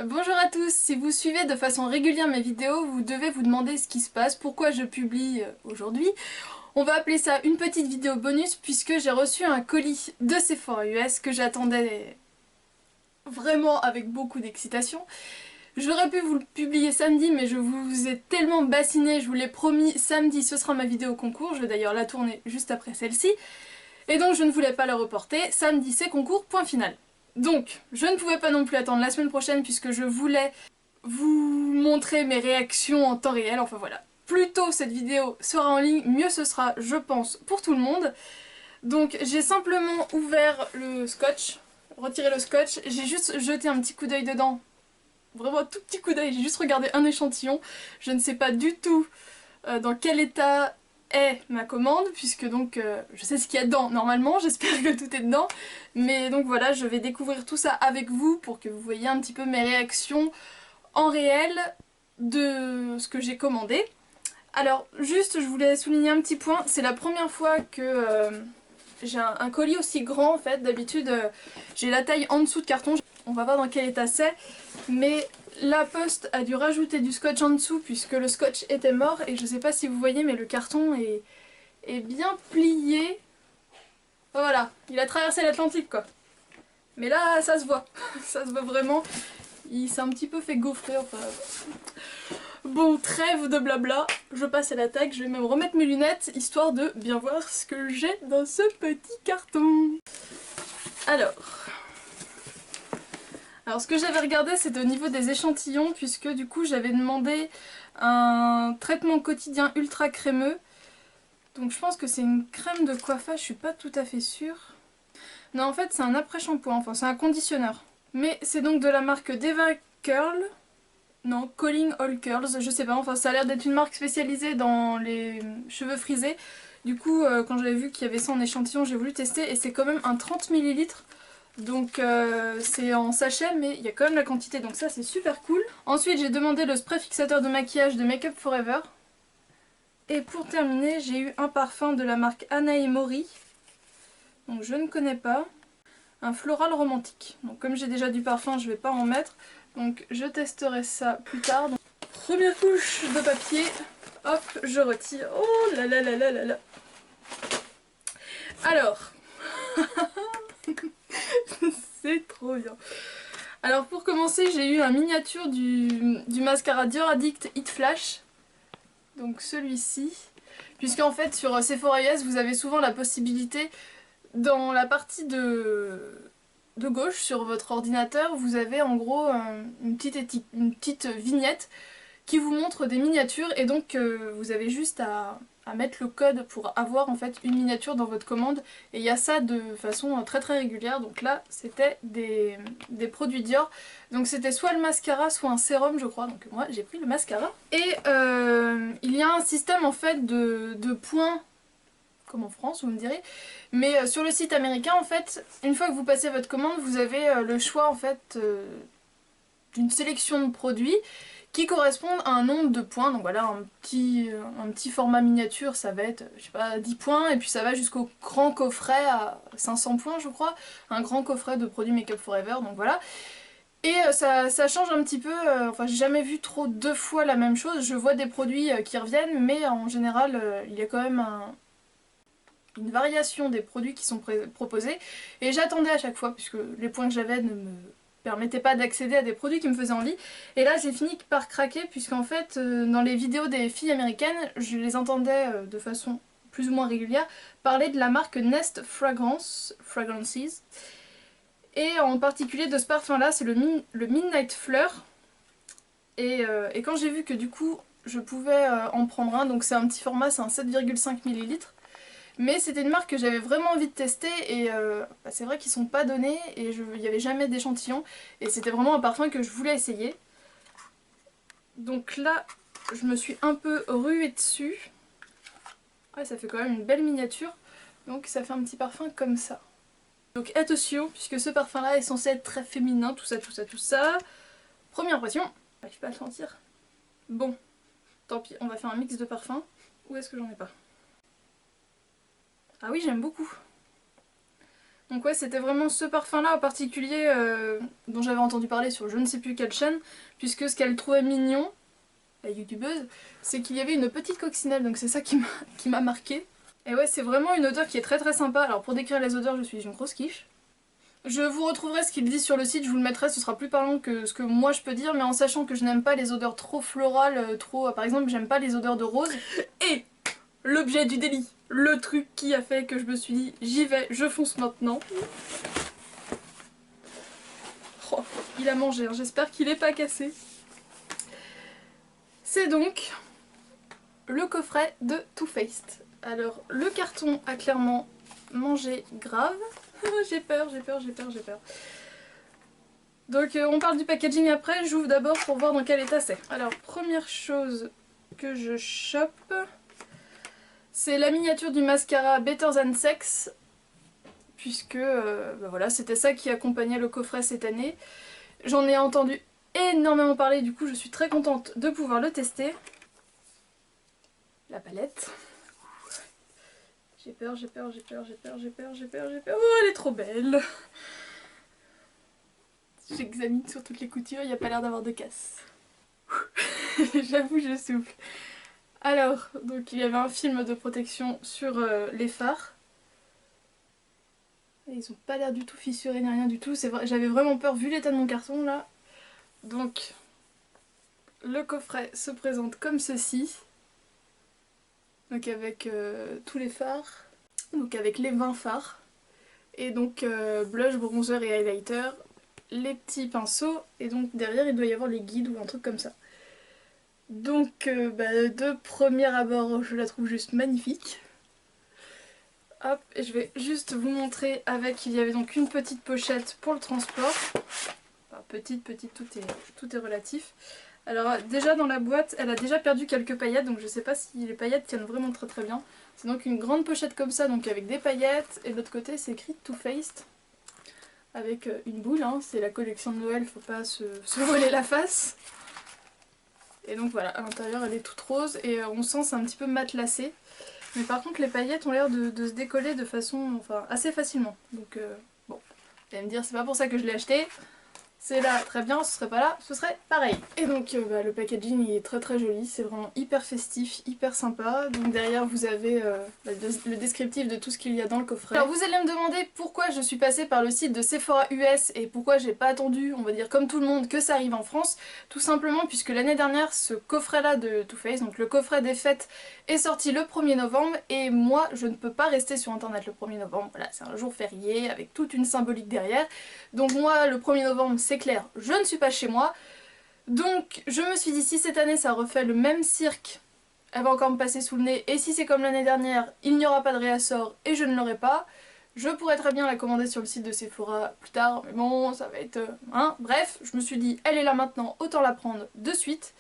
Bonjour à tous, si vous suivez de façon régulière mes vidéos, vous devez vous demander ce qui se passe, pourquoi je publie aujourd'hui. On va appeler ça une petite vidéo bonus puisque j'ai reçu un colis de Sephora US que j'attendais vraiment avec beaucoup d'excitation. J'aurais pu vous le publier samedi mais je vous ai tellement bassiné, je vous l'ai promis, samedi ce sera ma vidéo concours, je vais d'ailleurs la tourner juste après celle-ci. Et donc je ne voulais pas la reporter, samedi c'est concours, point final. Donc, je ne pouvais pas non plus attendre la semaine prochaine puisque je voulais vous montrer mes réactions en temps réel, enfin voilà. Plus tôt cette vidéo sera en ligne, mieux ce sera, je pense, pour tout le monde. Donc j'ai simplement ouvert le scotch, retiré le scotch, j'ai juste jeté un petit coup d'œil dedans. Vraiment un tout petit coup d'œil, j'ai juste regardé un échantillon. Je ne sais pas du tout dans quel état est ma commande, puisque donc je sais ce qu'il y a dedans normalement, j'espère que tout est dedans. Mais donc voilà, je vais découvrir tout ça avec vous pour que vous voyez un petit peu mes réactions en réel de ce que j'ai commandé. Alors juste je voulais souligner un petit point, c'est la première fois que j'ai un colis aussi grand en fait. D'habitude j'ai la taille en dessous de carton, on va voir dans quel état c'est, mais la poste a dû rajouter du scotch en dessous puisque le scotch était mort et je sais pas si vous voyez mais le carton est bien plié. Voilà, il a traversé l'Atlantique quoi. Mais là ça se voit, ça se voit vraiment, il s'est un petit peu fait gaufrer enfin... Bon, trêve de blabla, je passe à l'attaque, je vais même remettre mes lunettes, histoire de bien voir ce que j'ai dans ce petit carton. Alors ce que j'avais regardé c'était au niveau des échantillons, puisque du coup j'avais demandé un traitement quotidien ultra crémeux. Donc je pense que c'est une crème de coiffage, je suis pas tout à fait sûre. Non en fait c'est un après-shampoing, enfin c'est un conditionneur. Mais c'est donc de la marque Deva Curl. Non, Calling All Curls, je sais pas, enfin ça a l'air d'être une marque spécialisée dans les cheveux frisés. Du coup, quand j'avais vu qu'il y avait ça en échantillon, j'ai voulu tester et c'est quand même un 30 millilitres. Donc c'est en sachet mais il y a quand même la quantité, donc ça c'est super cool. Ensuite j'ai demandé le spray fixateur de maquillage de Make Up For Ever. Et pour terminer, j'ai eu un parfum de la marque Anna et Mori. Donc je ne connais pas. Un floral romantique. Donc comme j'ai déjà du parfum, je vais pas en mettre. Donc je testerai ça plus tard. Donc, première couche de papier. Hop, je retire. Oh là là là là là là. Alors, c'est trop bien. Alors pour commencer, j'ai eu un miniature du mascara Dior Addict Hit Flash. Donc celui-ci. Puisqu'en fait sur Sephora US, vous avez souvent la possibilité, dans la partie de gauche sur votre ordinateur, vous avez en gros une petite vignette qui vous montre des miniatures et donc vous avez juste à mettre le code pour avoir en fait une miniature dans votre commande et il y a ça de façon très très régulière. Donc là c'était des produits Dior, donc c'était soit le mascara soit un sérum je crois, donc moi j'ai pris le mascara. Et il y a un système en fait de points comme en France vous me direz, mais sur le site américain en fait une fois que vous passez votre commande vous avez le choix en fait d'une sélection de produits qui correspondent à un nombre de points. Donc voilà, un petit format miniature, ça va être, je sais pas, 10 points, et puis ça va jusqu'au grand coffret à 500 points, je crois. Un grand coffret de produits Make Up For Ever, donc voilà. Et ça change un petit peu, enfin j'ai jamais vu trop deux fois la même chose. Je vois des produits qui reviennent, mais en général, il y a quand même une variation des produits qui sont proposés. Et j'attendais à chaque fois, puisque les points que j'avais ne me permettait pas d'accéder à des produits qui me faisaient envie. Et là j'ai fini par craquer puisqu'en fait dans les vidéos des filles américaines, je les entendais de façon plus ou moins régulière parler de la marque Nest Fragrances. Et en particulier de ce parfum là, c'est le Midnight Fleur. Et quand j'ai vu que du coup je pouvais en prendre un, donc c'est un petit format, c'est un 7,5 millilitres. Mais c'était une marque que j'avais vraiment envie de tester et bah, c'est vrai qu'ils sont pas donnés et il n'y avait jamais d'échantillon et c'était vraiment un parfum que je voulais essayer. Donc là je me suis un peu ruée dessus. Ouais, ça fait quand même une belle miniature, donc ça fait un petit parfum comme ça. Donc attention, puisque ce parfum là est censé être très féminin, tout ça, tout ça, tout ça. Première impression, j'arrive pas à le sentir. Bon, tant pis, on va faire un mix de parfums. Où est-ce que j'en ai pas? Ah oui, j'aime beaucoup. Donc ouais, c'était vraiment ce parfum là en particulier dont j'avais entendu parler sur je ne sais plus quelle chaîne, puisque ce qu'elle trouvait mignon, la youtubeuse, c'est qu'il y avait une petite coccinelle, donc c'est ça qui m'a marqué. Et ouais, c'est vraiment une odeur qui est très très sympa. Alors pour décrire les odeurs, je suis une grosse quiche. Je vous retrouverai ce qu'ils disent sur le site, je vous le mettrai, ce sera plus parlant que ce que moi je peux dire, mais en sachant que je n'aime pas les odeurs trop florales, trop... Par exemple, j'aime pas les odeurs de rose. Et l'objet du délit, le truc qui a fait que je me suis dit, j'y vais, je fonce maintenant. Oh, il a mangé, hein, j'espère qu'il n'est pas cassé. C'est donc le coffret de Too Faced. Alors, le carton a clairement mangé grave. J'ai peur. Donc on parle du packaging après, j'ouvre d'abord pour voir dans quel état c'est. Alors première chose que je chope, c'est la miniature du mascara Better Than Sex, puisque bah voilà, c'était ça qui accompagnait le coffret cette année. J'en ai entendu énormément parler, du coup je suis très contente de pouvoir le tester. La palette. J'ai peur. Oh, elle est trop belle. J'examine sur toutes les coutures, il n'y a pas l'air d'avoir de casse. J'avoue, je souffle. Alors, donc il y avait un film de protection sur les fards. Et ils ont pas l'air du tout fissurés ni rien du tout. J'avais vraiment peur vu l'état de mon carton là. Donc, le coffret se présente comme ceci. Donc avec tous les fards. Donc avec les 20 fards. Et donc blush, bronzer et highlighter. Les petits pinceaux. Et donc derrière il doit y avoir les guides ou un truc comme ça. Donc de premier abord je la trouve juste magnifique. Hop, et je vais juste vous montrer avec, il y avait donc une petite pochette pour le transport. Enfin petite, tout est relatif. Alors déjà dans la boîte, elle a déjà perdu quelques paillettes, donc je sais pas si les paillettes tiennent vraiment très bien. C'est donc une grande pochette comme ça, donc avec des paillettes, et de l'autre côté c'est écrit Too Faced. Avec une boule, hein. C'est la collection de Noël, faut pas se voler la face. Et donc voilà, à l'intérieur elle est toute rose, et on sent c'est un petit peu matelassé. Mais par contre les paillettes ont l'air de se décoller de façon, enfin assez facilement. Donc bon, vous allez me dire c'est pas pour ça que je l'ai acheté. C'est là, très bien, ce serait pas là, ce serait pareil. Et donc le packaging il est très joli, c'est vraiment hyper festif, hyper sympa. Donc derrière vous avez le descriptif de tout ce qu'il y a dans le coffret. Alors vous allez me demander pourquoi je suis passée par le site de Sephora US et pourquoi j'ai pas attendu, on va dire comme tout le monde, que ça arrive en France. Tout simplement puisque l'année dernière ce coffret là de Too Faced, donc le coffret des fêtes, est sorti le 1er novembre et moi je ne peux pas rester sur internet le 1er novembre. Voilà, c'est un jour férié avec toute une symbolique derrière. Donc moi le 1er novembre c'est clair, je ne suis pas chez moi. Donc je me suis dit si cette année ça refait le même cirque, elle va encore me passer sous le nez, et si c'est comme l'année dernière, il n'y aura pas de réassort et je ne l'aurai pas, je pourrais très bien la commander sur le site de Sephora plus tard, mais bon ça va être... Bref, je me suis dit elle est là maintenant, autant la prendre de suite.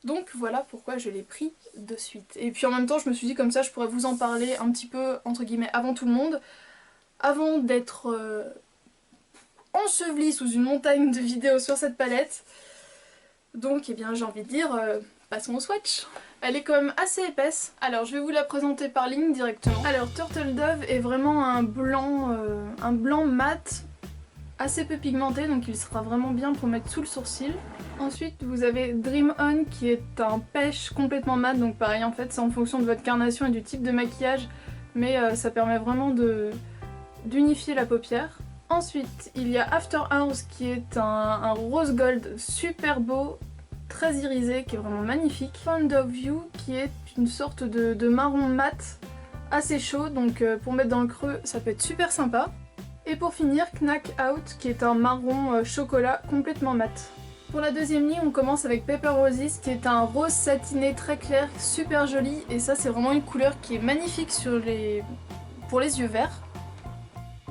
Donc voilà pourquoi je l'ai pris de suite. Et puis en même temps je me suis dit comme ça je pourrais vous en parler un petit peu entre guillemets avant tout le monde, avant d'être... ensevelie sous une montagne de vidéos sur cette palette. Donc eh bien j'ai envie de dire, passons au swatch. Elle est quand même assez épaisse. Alors je vais vous la présenter par ligne directement. Alors Turtle Dove est vraiment un blanc mat, assez peu pigmenté, donc il sera vraiment bien pour mettre sous le sourcil. Ensuite vous avez Dream On qui est un pêche complètement mat, donc pareil en fait c'est en fonction de votre carnation et du type de maquillage, mais ça permet vraiment d'unifier la paupière. Ensuite, il y a After Hours qui est un rose gold super beau, très irisé, qui est vraiment magnifique. Fond of You qui est une sorte de marron mat assez chaud, donc pour mettre dans le creux ça peut être super sympa. Et pour finir, Knack Out qui est un marron chocolat complètement mat. Pour la deuxième ligne, on commence avec Pepper Roses qui est un rose satiné très clair, super joli, et ça c'est vraiment une couleur qui est magnifique pour les yeux verts.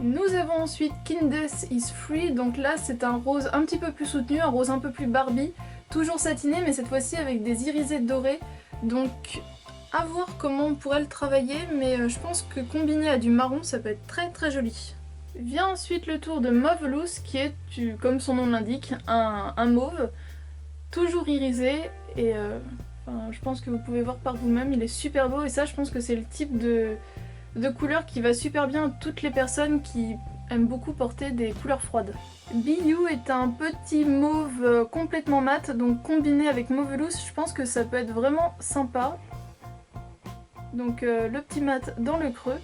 Nous avons ensuite Kindness is Free, donc là c'est un rose un petit peu plus soutenu, un rose un peu plus Barbie, toujours satiné mais cette fois-ci avec des irisés dorés, donc à voir comment on pourrait le travailler, mais je pense que combiné à du marron ça peut être très joli. Vient ensuite le tour de Mauve Loose qui est, comme son nom l'indique, un mauve, toujours irisé, et je pense que vous pouvez voir par vous-même, il est super beau, et ça je pense que c'est le type de de couleur qui va super bien à toutes les personnes qui aiment beaucoup porter des couleurs froides. Be You est un petit mauve complètement mat, donc combiné avec mauve loose, je pense que ça peut être vraiment sympa. Donc le petit mat dans le creux.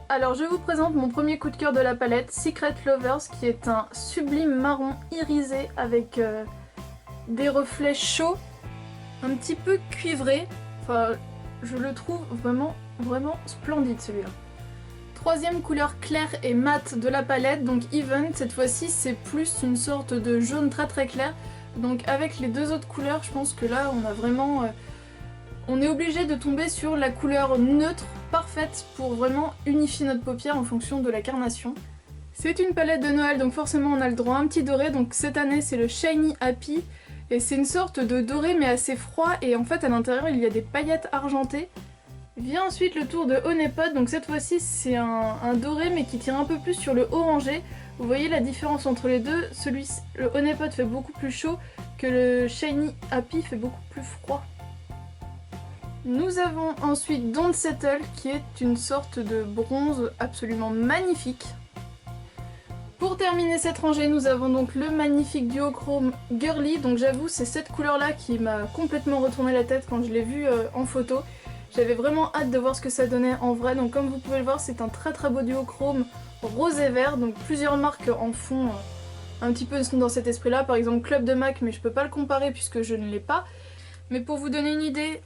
Alors je vous présente mon premier coup de cœur de la palette, Secret Lovers, qui est un sublime marron irisé avec des reflets chauds, un petit peu cuivrés. Enfin, je le trouve vraiment splendide celui-là. Troisième couleur claire et mate de la palette, donc Even. Cette fois-ci c'est plus une sorte de jaune très clair. Donc avec les deux autres couleurs, je pense que là on a vraiment... on est obligé de tomber sur la couleur neutre, parfaite pour vraiment unifier notre paupière en fonction de la carnation. C'est une palette de Noël, donc forcément on a le droit à un petit doré. Donc cette année c'est le Shiny Happy. Et c'est une sorte de doré mais assez froid, et en fait à l'intérieur il y a des paillettes argentées. Vient ensuite le tour de Honeypot, donc cette fois-ci c'est un doré mais qui tire un peu plus sur le orangé. Vous voyez la différence entre les deux, le Honeypot fait beaucoup plus chaud que le Shiny Happy fait beaucoup plus froid. Nous avons ensuite Don't Settle qui est une sorte de bronze absolument magnifique. Pour terminer cette rangée, nous avons donc le magnifique duochrome Girly. Donc j'avoue, c'est cette couleur-là qui m'a complètement retourné la tête quand je l'ai vu en photo. J'avais vraiment hâte de voir ce que ça donnait en vrai. Donc comme vous pouvez le voir, c'est un très beau duochrome rose et vert. Donc plusieurs marques en font un petit peu dans cet esprit-là. Par exemple Club de Mac, mais je peux pas le comparer puisque je ne l'ai pas. Mais pour vous donner une idée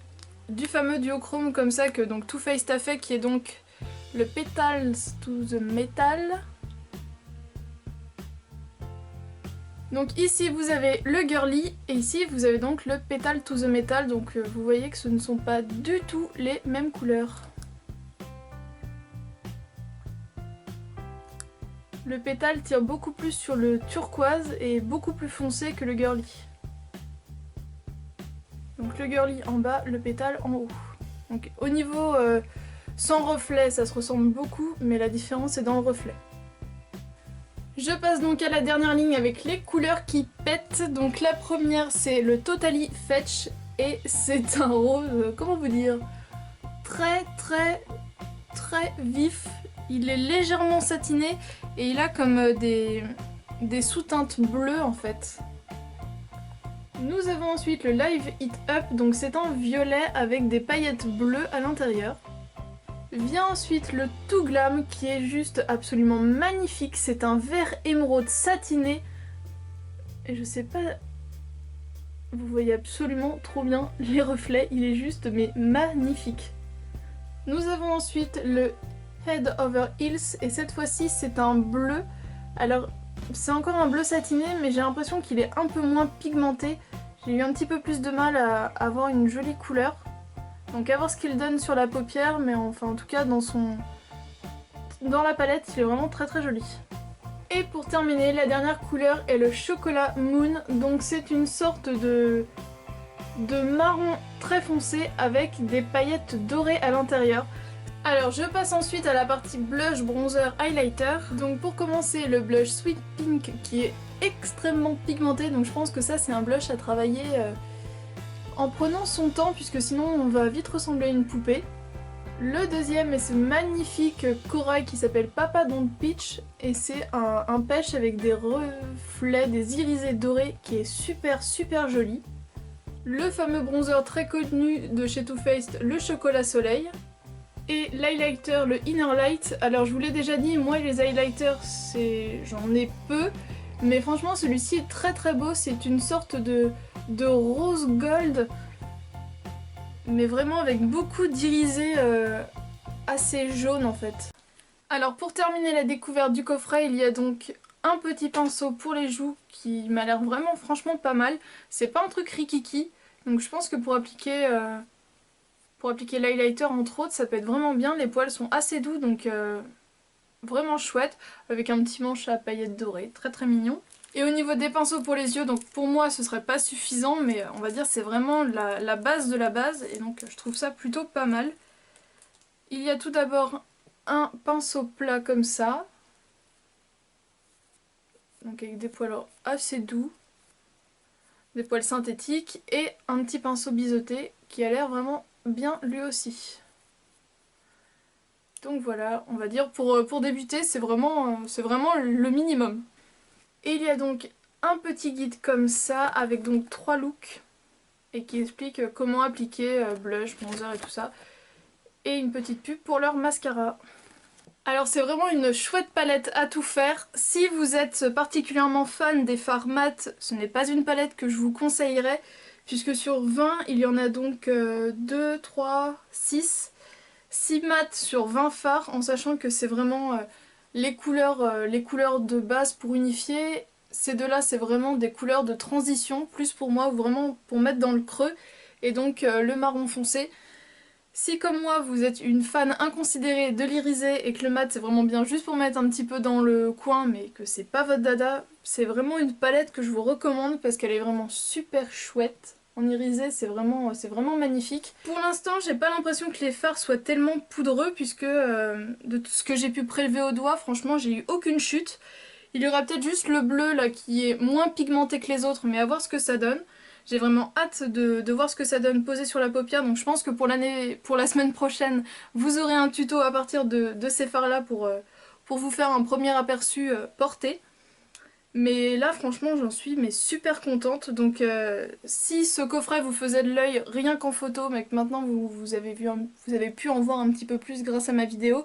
du fameux duochrome comme ça que donc Too Faced a fait, qui est donc le Petals to the Metal. Donc ici vous avez le Girly et ici vous avez donc le Petal to the Metal, donc vous voyez que ce ne sont pas du tout les mêmes couleurs. Le pétale tire beaucoup plus sur le turquoise et beaucoup plus foncé que le Girly. Donc le Girly en bas, le pétale en haut. Donc au niveau sans reflet ça se ressemble beaucoup, mais la différence est dans le reflet. Je passe donc à la dernière ligne avec les couleurs qui pètent. Donc la première c'est le Totally Fetch et c'est un rose, comment vous dire, très vif. Il est légèrement satiné et il a comme des sous-teintes bleues en fait. Nous avons ensuite le Live It Up, donc c'est un violet avec des paillettes bleues à l'intérieur. Vient ensuite le Too Glam qui est juste absolument magnifique, c'est un vert émeraude satiné. Et je sais pas, vous voyez absolument trop bien les reflets, il est juste mais magnifique. Nous avons ensuite le Head Over Heels et cette fois-ci c'est un bleu. Alors c'est encore un bleu satiné mais j'ai l'impression qu'il est un peu moins pigmenté. J'ai eu un petit peu plus de mal à avoir une jolie couleur. Donc à voir ce qu'il donne sur la paupière, mais enfin en tout cas dans la palette il est vraiment très joli. Et pour terminer, la dernière couleur est le Chocolat Moon, donc c'est une sorte de marron très foncé avec des paillettes dorées à l'intérieur. Alors je passe ensuite à la partie blush, bronzer, highlighter. Donc pour commencer le blush Sweet Pink qui est extrêmement pigmenté, donc je pense que ça c'est un blush à travailler en prenant son temps puisque sinon on va vite ressembler à une poupée. Le deuxième est ce magnifique corail qui s'appelle Papa Don't Peach et c'est un pêche avec des reflets, des irisés dorés qui est super joli. Le fameux bronzer très connu de chez Too Faced, le Chocolat Soleil. Et l'highlighter, le Inner Light. Alors je vous l'ai déjà dit, moi les highlighters j'en ai peu, mais franchement celui-ci est très beau, c'est une sorte de rose gold, mais vraiment avec beaucoup d'irisés assez jaunes en fait. Alors pour terminer la découverte du coffret, il y a donc un petit pinceau pour les joues qui m'a l'air vraiment franchement pas mal. C'est pas un truc rikiki, donc je pense que pour appliquer l'highlighter entre autres ça peut être vraiment bien. Les poils sont assez doux donc vraiment chouette, avec un petit manche à paillettes dorées, très mignon. Et au niveau des pinceaux pour les yeux, donc pour moi ce serait pas suffisant, mais on va dire c'est vraiment la base de la base, et donc je trouve ça plutôt pas mal. Il y a tout d'abord un pinceau plat comme ça, donc avec des poils assez doux, des poils synthétiques, et un petit pinceau biseauté qui a l'air vraiment bien lui aussi. Donc voilà, on va dire pour débuter, c'est vraiment le minimum. Et il y a donc un petit guide comme ça, avec donc 3 looks, et qui explique comment appliquer blush, bronzer et tout ça. Et une petite pub pour leur mascara. Alors c'est vraiment une chouette palette à tout faire. Si vous êtes particulièrement fan des fards mat, ce n'est pas une palette que je vous conseillerais, puisque sur 20, il y en a donc 2, 3, 6. 6 mat sur 20 fards, en sachant que c'est vraiment les couleurs de base pour unifier. Ces deux-là, c'est vraiment des couleurs de transition, plus pour moi, ou vraiment pour mettre dans le creux, et donc le marron foncé. Si comme moi vous êtes une fan inconsidérée de l'irisé et que le mat c'est vraiment bien juste pour mettre un petit peu dans le coin mais que c'est pas votre dada, c'est vraiment une palette que je vous recommande parce qu'elle est vraiment super chouette. En irisé c'est vraiment magnifique. Pour l'instant j'ai pas l'impression que les fards soient tellement poudreux puisque de tout ce que j'ai pu prélever au doigt, franchement j'ai eu aucune chute. Il y aura peut-être juste le bleu là qui est moins pigmenté que les autres, mais à voir ce que ça donne. J'ai vraiment hâte de voir ce que ça donne posé sur la paupière, donc je pense que pour la semaine prochaine, vous aurez un tuto à partir de ces fards là pour vous faire un premier aperçu porté. Mais là franchement j'en suis super contente, donc si ce coffret vous faisait de l'œil rien qu'en photo, mais que maintenant vous avez pu en voir un petit peu plus grâce à ma vidéo,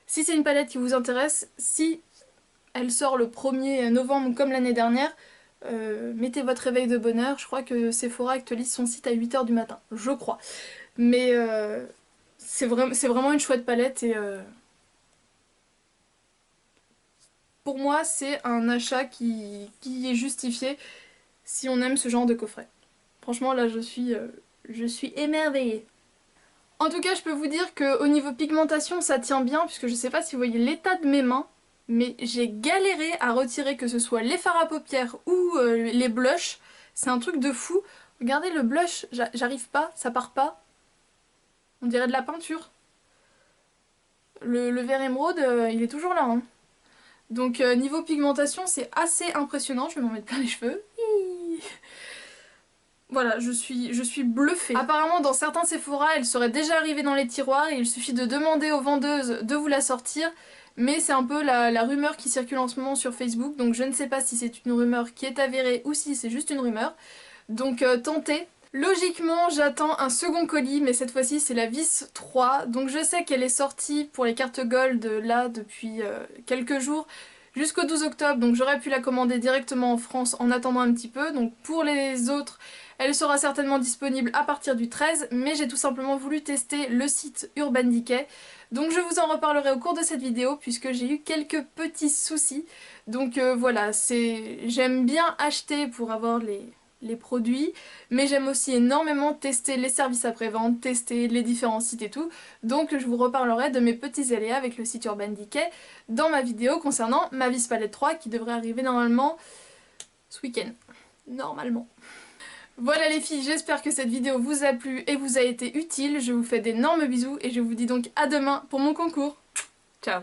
si c'est une palette qui vous intéresse, si elle sort le 1er novembre comme l'année dernière, mettez votre réveil de bonne heure. Je crois que Sephora actualise son site à 8 h du matin, je crois. Mais c'est vraiment une chouette palette et pour moi c'est un achat qui est justifié si on aime ce genre de coffret. Franchement là je suis émerveillée. En tout cas je peux vous dire qu'au niveau pigmentation ça tient bien, puisque je sais pas si vous voyez l'état de mes mains, mais j'ai galéré à retirer que ce soit les fards à paupières ou les blushs. C'est un truc de fou. Regardez le blush, j'arrive pas, ça part pas. On dirait de la peinture. Le vert émeraude, il est toujours là. Hein. Donc niveau pigmentation, c'est assez impressionnant. Je vais m'en mettre plein les cheveux. Hihi. Voilà, je suis bluffée. Apparemment dans certains Sephora, elle serait déjà arrivée dans les tiroirs et il suffit de demander aux vendeuses de vous la sortir. Mais c'est un peu la rumeur qui circule en ce moment sur Facebook, donc je ne sais pas si c'est une rumeur qui est avérée ou si c'est juste une rumeur. Donc tentez. Logiquement j'attends un second colis, mais cette fois-ci c'est la vis 3. Donc je sais qu'elle est sortie pour les cartes gold là depuis quelques jours jusqu'au 12 octobre, donc j'aurais pu la commander directement en France en attendant un petit peu. Donc pour les autres, elle sera certainement disponible à partir du 13, mais j'ai tout simplement voulu tester le site Urban Decay. Donc je vous en reparlerai au cours de cette vidéo puisque j'ai eu quelques petits soucis. Donc voilà, j'aime bien acheter pour avoir les produits, mais j'aime aussi énormément tester les services après-vente, tester les différents sites et tout. Donc je vous reparlerai de mes petits aléas avec le site Urban Decay dans ma vidéo concernant ma vis palette 3 qui devrait arriver normalement ce week-end. Normalement. Voilà les filles, j'espère que cette vidéo vous a plu et vous a été utile. Je vous fais d'énormes bisous et je vous dis donc à demain pour mon concours. Ciao!